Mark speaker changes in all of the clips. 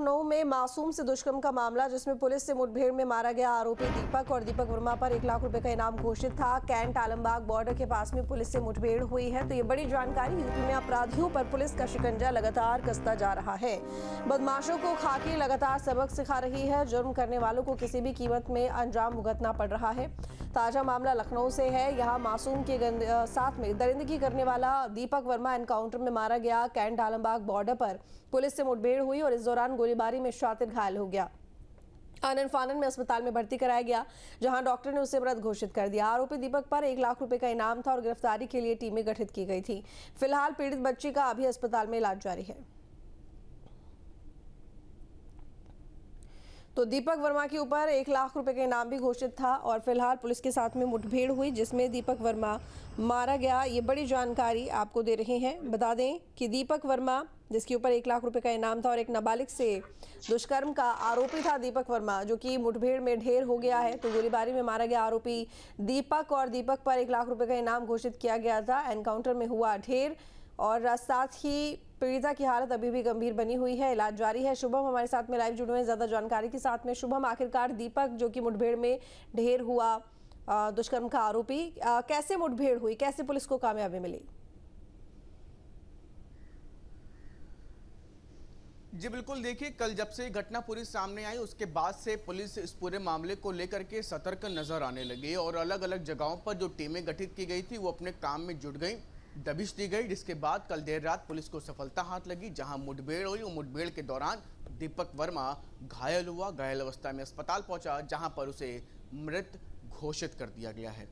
Speaker 1: लखनऊ में मासूम से दुष्कर्म का मामला, जिसमें पुलिस से मुठभेड़ में मारा गया आरोपी दीपक और दीपक वर्मा पर 1 लाख रुपए का इनाम घोषित था। कैंट आलमबाग बॉर्डर के पास में पुलिस से मुठभेड़ हुई है। तो ये बड़ी जानकारी। यूपी में अपराधियों पर पुलिस का शिकंजा लगातार कसता जा रहा है। बदमाशों को खाकी लगातार सबक सिखा रही है। जुर्म करने वालों को किसी भी कीमत में अंजाम भुगतना पड़ रहा है। ताजा मामला लखनऊ से है। यहाँ मासूम के साथ में दरिंदगी करने वाला दीपक वर्मा एनकाउंटर में मारा गया। कैंट आलमबाग बॉर्डर पर पुलिस से मुठभेड़ हुई और इस दौरान गोलीबारी में शातिर घायल हो गया। आनन फानन में अस्पताल में भर्ती कराया गया, जहां डॉक्टर ने उसे मृत घोषित कर दिया। आरोपी दीपक पर 1 लाख रुपए का इनाम था और गिरफ्तारी के लिए टीमें गठित की गई थी। फिलहाल पीड़ित बच्ची का अभी अस्पताल में इलाज जारी है। तो दीपक वर्मा के ऊपर 1 लाख रुपए का इनाम भी घोषित था और फिलहाल पुलिस के साथ में मुठभेड़ हुई, जिसमें दीपक वर्मा मारा गया। ये बड़ी जानकारी आपको दे रहे हैं। बता दें कि दीपक वर्मा, जिसके ऊपर 1 लाख रुपए का इनाम था और एक नाबालिग से दुष्कर्म का आरोपी था दीपक वर्मा, जो कि मुठभेड़ में ढेर हो गया है। तो गोलीबारी में मारा गया आरोपी दीपक और दीपक पर 1 लाख रुपए का इनाम घोषित किया गया था। एनकाउंटर में हुआ ढेर और साथ ही पीड़िता की हालत अभी भी गंभीर बनी हुई है। इलाज जारी है। शुभम हमारे साथ में लाइव जुड़े हुए हैं ज्यादा जानकारी के साथ में। शुभम, आखिरकार दीपक, जो कि मुठभेड़ में ढेर हुआ दुष्कर्म का आरोपी, कैसे मुठभेड़ हुई, कैसे पुलिस को कामयाबी मिली?
Speaker 2: जी बिल्कुल, देखिए कल जब से घटना पूरी सामने आई उसके बाद से पुलिस इस पूरे मामले को लेकर के सतर्क नजर आने लगी और अलग अलग जगहों पर जो टीमें गठित की गई थी वो अपने काम में जुट गई, दबिश दी गई। जिसके बाद कल देर रात पुलिस को सफलता हाथ लगी, जहां मुठभेड़ हुई। मुठभेड़ के दौरान दीपक वर्मा घायल हुआ, घायल अवस्था में अस्पताल पहुंचा, जहां पर उसे मृत घोषित कर दिया गया है।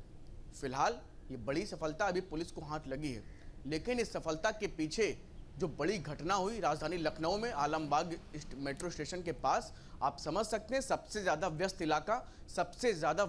Speaker 2: फिलहाल ये बड़ी सफलता अभी पुलिस को हाथ लगी है, लेकिन इस सफलता के पीछे जो बड़ी घटना हुई राजधानी लखनऊ में आलमबाग मेट्रो स्टेशन के पास, आप समझ सकते हैं सबसे ज़्यादा व्यस्त इलाका, सबसे ज़्यादा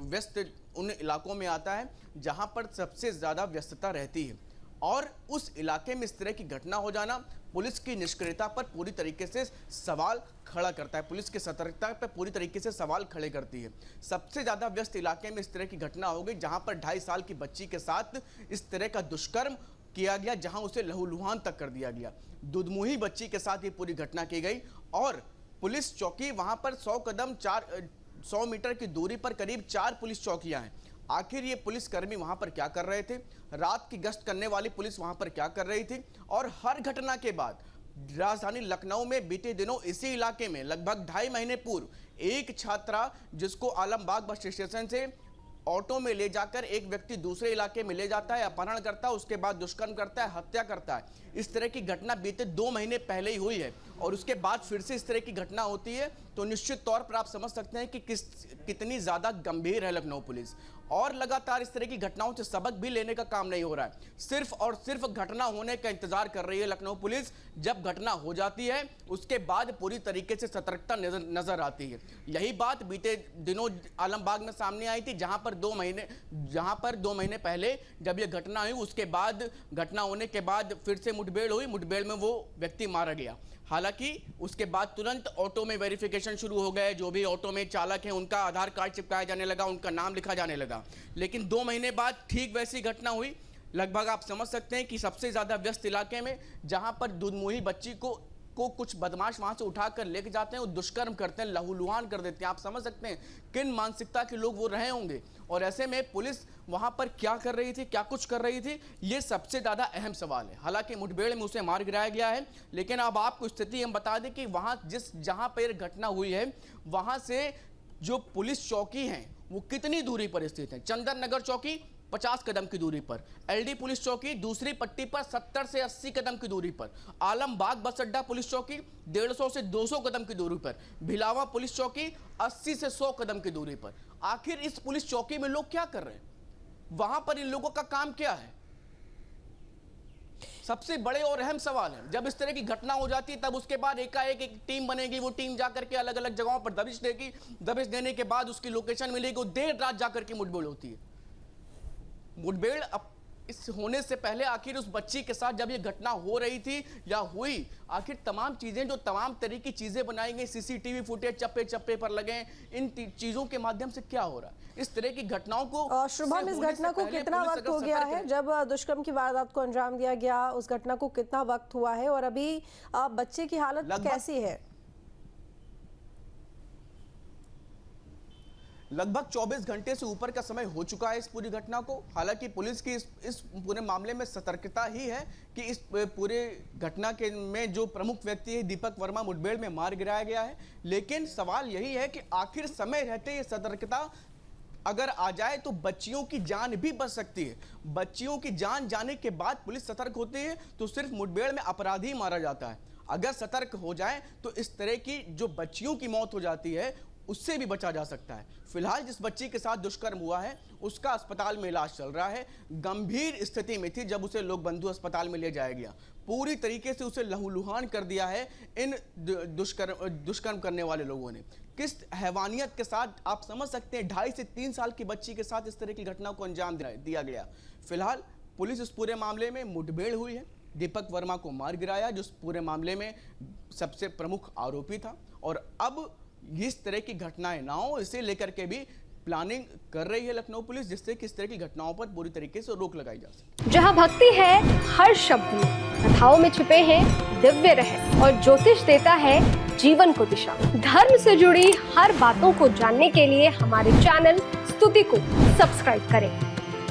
Speaker 2: व्यस्त उन इलाकों में आता है जहां पर सबसे ज़्यादा व्यस्तता रहती है। और उस इलाके में इस तरह की घटना हो जाना पुलिस की निष्क्रियता पर पूरी तरीके से सवाल खड़ा करता है, पुलिस की सतर्कता पर पूरी तरीके से सवाल खड़े करती है। सबसे ज़्यादा व्यस्त इलाके में इस तरह की घटना हो गई जहां पर 2.5 साल की बच्ची के साथ इस तरह का दुष्कर्म किया गया, जहां उसे लहूलुहान तक कर दिया गया। दुधमुही बच्ची के साथ ये पूरी घटना की गई और पुलिस चौकी वहां पर 100 मीटर की दूरी पर करीब 4 पुलिस चौकियां हैं। आखिर ये पुलिसकर्मी वहां पर क्या कर रहे थे? रात की गश्त करने वाली पुलिस वहां पर क्या कर रही थी? और हर घटना के बाद राजधानी लखनऊ में बीते दिनों इसी इलाके में लगभग 2.5 महीने पूर्व एक छात्रा, जिसको आलमबाग बस स्टेशन से ऑटो में ले जाकर एक व्यक्ति दूसरे इलाके में ले जाता है, अपहरण करता है, उसके बाद दुष्कर्म करता है, हत्या करता है। इस तरह की घटना बीते 2 महीने पहले ही हुई है और उसके बाद फिर से इस तरह की घटना होती है। तो निश्चित तौर पर आप समझ सकते हैं कि कितनी ज़्यादा गंभीर है लखनऊ पुलिस। और लगातार इस तरह की घटनाओं से सबक भी लेने का काम नहीं हो रहा है, सिर्फ और सिर्फ घटना होने का इंतजार कर रही है लखनऊ पुलिस। जब घटना हो जाती है उसके बाद पूरी तरीके से सतर्कता नजर आती है। यही बात बीते दिनों आलमबाग में सामने आई थी, जहां पर 2 महीने पहले जब यह घटना हुई, उसके बाद घटना होने के बाद फिर से मुठभेड़ हुई। मुठभेड़ में वो व्यक्ति मारा गया। हालांकि उसके बाद तुरंत ऑटो में वेरिफिकेशन शुरू हो गए। जो भी ऑटो में चालक हैं उनका आधार कार्ड चिपकाया जाने लगा, उनका नाम लिखा जाने लगा। लेकिन 2 महीने बाद ठीक वैसी घटना हुई। लगभग आप समझ सकते हैं कि सबसे ज़्यादा व्यस्त इलाके में, जहां पर दुधमुही बच्ची को कुछ बदमाश वहां से उठाकर लेके जाते हैं और दुष्कर्म करते हैं, लहूलुहान कर देते हैं। आप समझ सकते हैं किन मानसिकता के लोग वो रहे होंगे। और ऐसे में पुलिस वहां पर क्या कर रही थी, क्या कुछ कर रही थी, ये सबसे ज़्यादा अहम सवाल है। हालांकि मुठभेड़ में उसे मार गिराया गया है, लेकिन अब आपको स्थिति हम बता दें कि जहां पर घटना हुई है वहां से जो पुलिस चौकी है वो कितनी दूरी पर स्थित है। चंदन नगर चौकी 50 कदम की दूरी पर, एलडी पुलिस चौकी दूसरी पट्टी पर 70 से 80 कदम की दूरी पर, आलमबाग बस अड्डा पुलिस चौकी 150 से 200 कदम की दूरी पर, भिलावा पुलिस चौकी 80 से 100 कदम की दूरी पर। आखिर इस पुलिस चौकी में लोग क्या कर रहे हैं? वहां पर इन लोगों का काम क्या है? सबसे बड़े और अहम सवाल है। जब इस तरह की घटना हो जाती है तब उसके बाद एकाएक एक टीम बनेगी, वो टीम जाकर के अलग अलग जगहों पर दबिश देगी। दबिश देने के बाद उसकी लोकेशन मिलेगी, वो देर रात जाकर के मुठभेड़ होती है। मुठभेड़ अब इस होने से पहले आखिर उस बच्ची के साथ जब ये घटना हो रही थी या हुई, आखिर तमाम चीजें जो तमाम तरह की चीजें बनाई गई, सीसीटीवी फुटेज चप्पे चप्पे पर लगे, इन चीजों के माध्यम से क्या हो रहा है? इस तरह की घटनाओं को
Speaker 1: शुभम, इस घटना को कितना वक्त हो गया है जब दुष्कर्म की वारदात को अंजाम दिया गया? उस घटना को कितना वक्त हुआ है और अभी बच्चे की हालत कैसी है?
Speaker 2: लगभग 24 घंटे से ऊपर का समय हो चुका है इस पूरी घटना को। हालांकि पुलिस की इस पूरे मामले में सतर्कता ही है कि इस पूरे घटना के में जो प्रमुख व्यक्ति है दीपक वर्मा मुठभेड़ में मार गिराया गया है। लेकिन सवाल यही है कि आखिर समय रहते ये सतर्कता अगर आ जाए तो बच्चियों की जान भी बच सकती है। बच्चियों की जान जाने के बाद पुलिस सतर्क होती है तो सिर्फ मुठभेड़ में अपराधी मारा जाता है। अगर सतर्क हो जाए तो इस तरह की जो बच्चियों की मौत हो जाती है उससे भी बचा जा सकता है। फिलहाल जिस बच्ची के साथ दुष्कर्म हुआ है उसका अस्पताल में इलाज चल रहा है। गंभीर स्थिति में थी जब उसे लोक बंधु अस्पताल में ले जाया गया। पूरी तरीके से उसे लहूलुहान कर दिया है इन दुष्कर्म करने वाले लोगों ने। किस हैवानियत के साथ आप समझ सकते हैं 2.5 से 3 साल की बच्ची के साथ इस तरह की घटना को अंजाम दिया गया। फिलहाल पुलिस इस पूरे मामले में मुठभेड़ हुई है, दीपक वर्मा को मार गिराया जो इस पूरे मामले में सबसे प्रमुख आरोपी था, और अब इस तरह की घटनाएं ना हो इसे लेकर के भी प्लानिंग कर रही है लखनऊ पुलिस, जिससे कि इस तरह की घटनाओं पर पूरी तरीके से रोक लगाई जा सके।
Speaker 3: जहां भक्ति है हर शब्द में, कथाओं में छिपे हैं दिव्य रहस्य और ज्योतिष देता है जीवन को दिशा। धर्म से जुड़ी हर बातों को जानने के लिए हमारे चैनल स्तुति को सब्सक्राइब करें।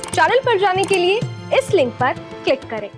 Speaker 3: चैनल पर जाने के लिए इस लिंक पर क्लिक करें।